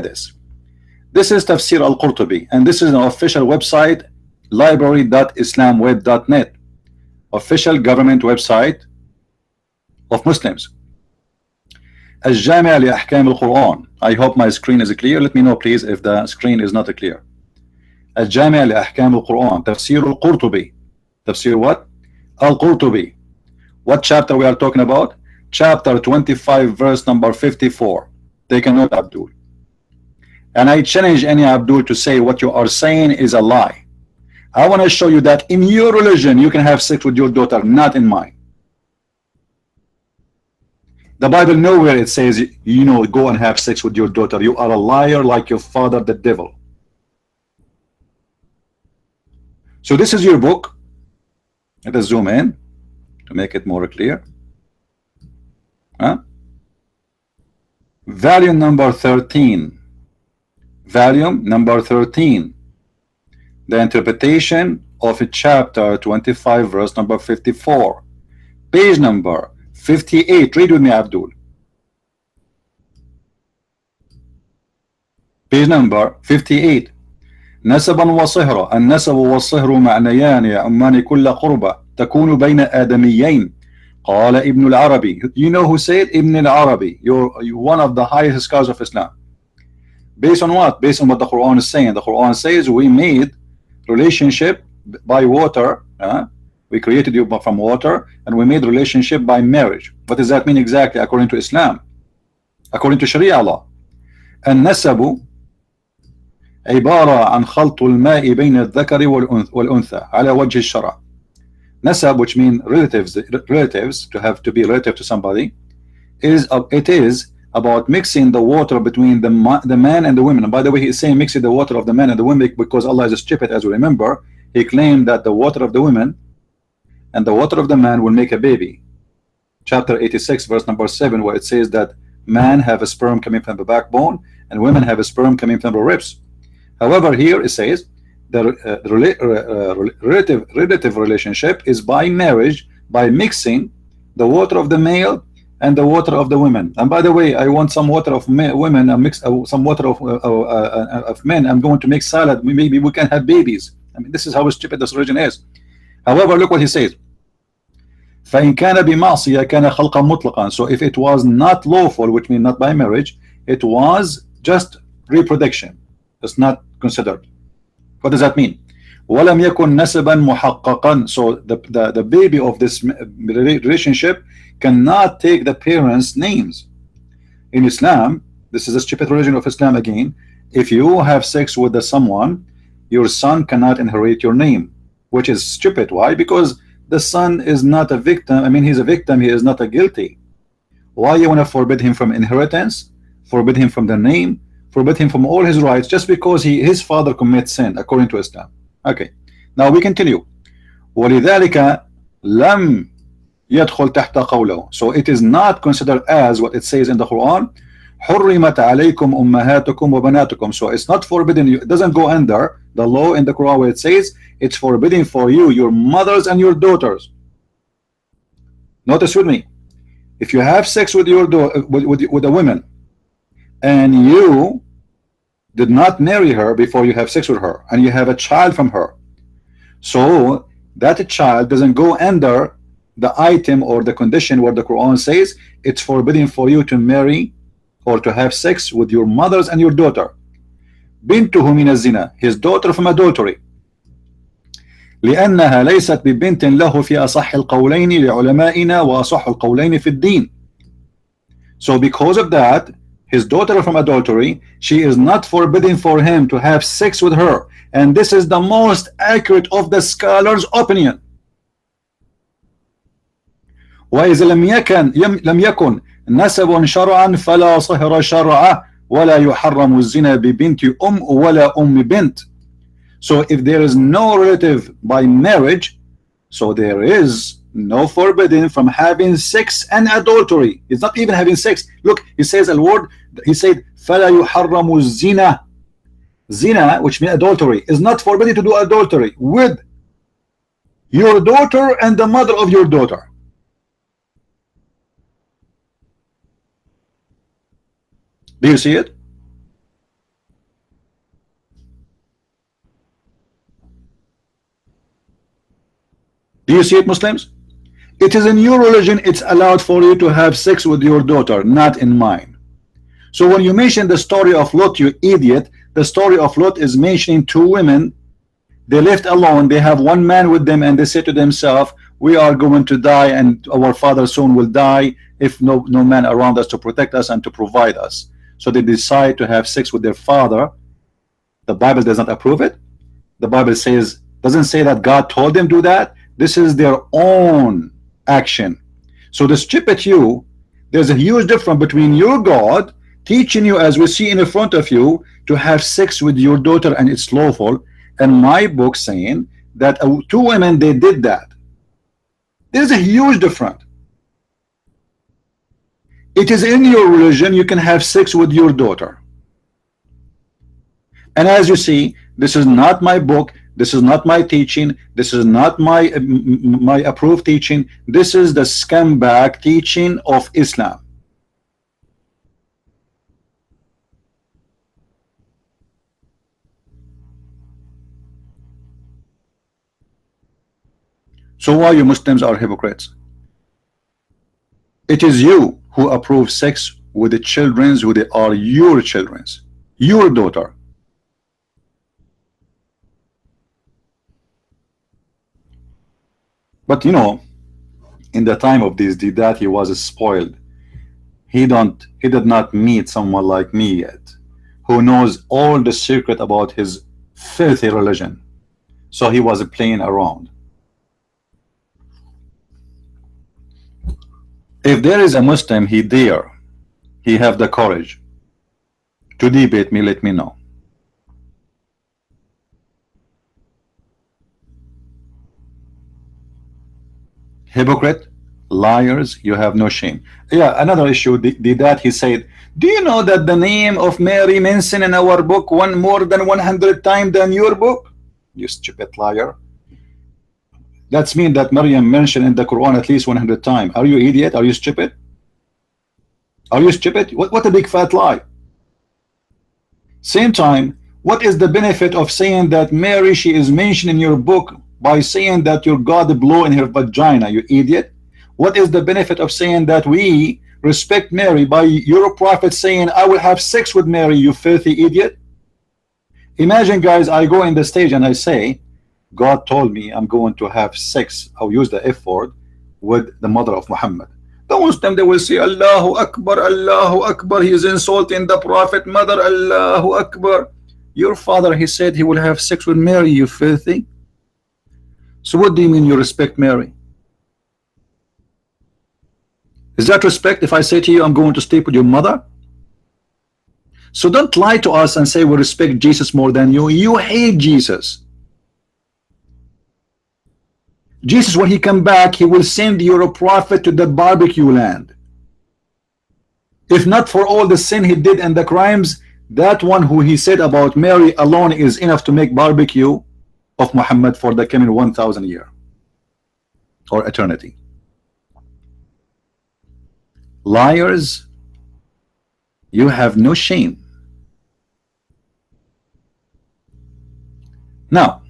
this. This is Tafsir al-Qurtubi, and this is an official website, library.islamweb.net, official government website of Muslims. الجامع لأحكام القرآن. I hope my screen is clear. Let me know please if the screen is not clear. الجامع لأحكام القرآن. تفسير القرطبي. تفسير what? Al-Qurtubi. What chapter we are talking about? Chapter 25 verse number 54. Take a note, Abdul. And I challenge any Abdul to say what you are saying is a lie. I want to show you that in your religion you can have sex with your daughter, not in mine. The Bible nowhere it says, you know, go and have sex with your daughter. You are a liar like your father, the devil. So this is your book. Let us zoom in to make it more clear. Volume number 13. Volume number 13. The interpretation of chapter 25 verse number 54. Page number 58. Read with me, Abdul. Page number 58. نسبا وصهرا. النسب والصهر معنيان يعمان كل قربة تكون بين آدميين. قال ابن العربي. You know who said? Ibn al-Arabi. You're one of the highest scholars of Islam. Based on what? Based on what the Quran is saying. The Quran says we made relationship by water. We created you from water, and we made relationship by marriage. What does that mean exactly according to Islam? According to Sharia law. النسب عبارة عن خلط الماء بين الذكر والأنثى على وجه الشرع. Nasab, which means relatives, to be relative to somebody, it is about mixing the water between the man and the women. And by the way, he is saying mixing the water of the man and the women because Allah is stupid, as we remember. He claimed that the water of the women and the water of the man will make a baby. Chapter 86 verse number 7, where it says that man have a sperm coming from the backbone and women have a sperm coming from the ribs. However, here it says the relative relationship is by marriage, by mixing the water of the male and the water of the women. And by the way, I want some water of women and mix some water of men. I'm going to make salad. Maybe we can have babies. I mean, this is how stupid this religion is. However, look what he says. فإن كان بمعصية كان خلقا مطلقا. So if it was not lawful, which means not by marriage, it was just reproduction. It's not considered. What does that mean? ولم يكن نسبا محققا. So the baby of this relationship cannot take the parents' names. In Islam, this is a stupid religion of Islam again. If you have sex with someone, your son cannot inherit your name, which is stupid. Why? Because the son is not a victim. I mean, he's a victim. He is not a guilty. Why you want to forbid him from inheritance, forbid him from the name, forbid him from all his rights, just because his father commits sin according to Islam? Okay, now we continue. ولذلك لم يدخل تحت قوله. So it is not considered as what it says in the Quran. حرمت عليكم أمهاتكم وبناتكم. So it's not forbidden you. It doesn't go under the law in the Quran where it says it's forbidden for you, your mothers and your daughters. Notice with me. If you have sex with your with a woman and you did not marry her before you have sex with her, and you have a child from her, so that child doesn't go under the item or the condition where the Quran says it's forbidden for you to marry or to have sex with your mothers and your daughter. بنته من الزنا, his daughter from adultery. لأنها ليست ببنت له في أصح القولين لعلمائنا وأصح القولين في الدين. So because of that, his daughter from adultery, she is not forbidden for him to have sex with her, and this is the most accurate of the scholars' opinion. وإذا لم يكن نسب شرعا فلا صهر شرعا ولا يحرم الزنا ببنت ولا بنت. So if there is no relative by marriage, so there is no forbidden from having sex and adultery. It's not even having sex. Look, he says a word. He said فلا يحرم الزنا. Zina, which means adultery, is not forbidden to do adultery with your daughter and the mother of your daughter. Do you see it? Do you see it, Muslims? It is in your religion, it's allowed for you to have sex with your daughter, not in mine. So when you mention the story of Lot, you idiot, the story of Lot is mentioning two women. They left alone, they have one man with them, and they say to themselves, we are going to die, and our father soon will die if no man around us to protect us and to provide us. So they decide to have sex with their father. The Bible does not approve it. The Bible says, doesn't say that God told them to do that. This is their own action. So the stupid you, there's a huge difference between your God teaching you, as we see in the front of you, to have sex with your daughter and it's lawful, and my book saying that two women, they did that. There's a huge difference. It is in your religion you can have sex with your daughter. And as you see, this is not my book, this is not my teaching, this is not my approved teaching. This is the scumbag teaching of Islam. So why you Muslims are hypocrites? It is you who approve sex with the children who they are your children, your daughter. But you know, in the time of this that he was spoiled. He did not meet someone like me yet, who knows all the secret about his filthy religion. So he was playing around. If there is a Muslim, he have the courage to debate me, let me know. Hypocrite, liars, you have no shame. Yeah, another issue, that he said, do you know that the name of Mary mentioned in our book more than 100 times than your book? You stupid liar. That's mean that Maryam mentioned in the Quran at least 100 times. Are you idiot? Are you stupid? Are you stupid? What a big fat lie. Same time, what is the benefit of saying that Mary, she is mentioned in your book by saying that your God blew in her vagina, you idiot? What is the benefit of saying that we respect Mary by your prophet saying, I will have sex with Mary, you filthy idiot? Imagine, guys, I go in the stage and I say, God told me I'm going to have sex, I'll use the F word, with the mother of Muhammad. The Muslim, they will say, Allahu Akbar, Allahu Akbar, he is insulting the prophet mother, Allahu Akbar. Your father, he said he will have sex with Mary, you filthy. So what do you mean you respect Mary? Is that respect if I say to you, I'm going to sleep with your mother? So don't lie to us and say we respect Jesus more than you. You hate Jesus. Jesus, when he come back, he will send your prophet to the barbecue land. If not for all the sin he did and the crimes, that one who he said about Mary alone is enough to make barbecue of Muhammad for the coming 1,000 year or eternity. Liars, you have no shame. Now,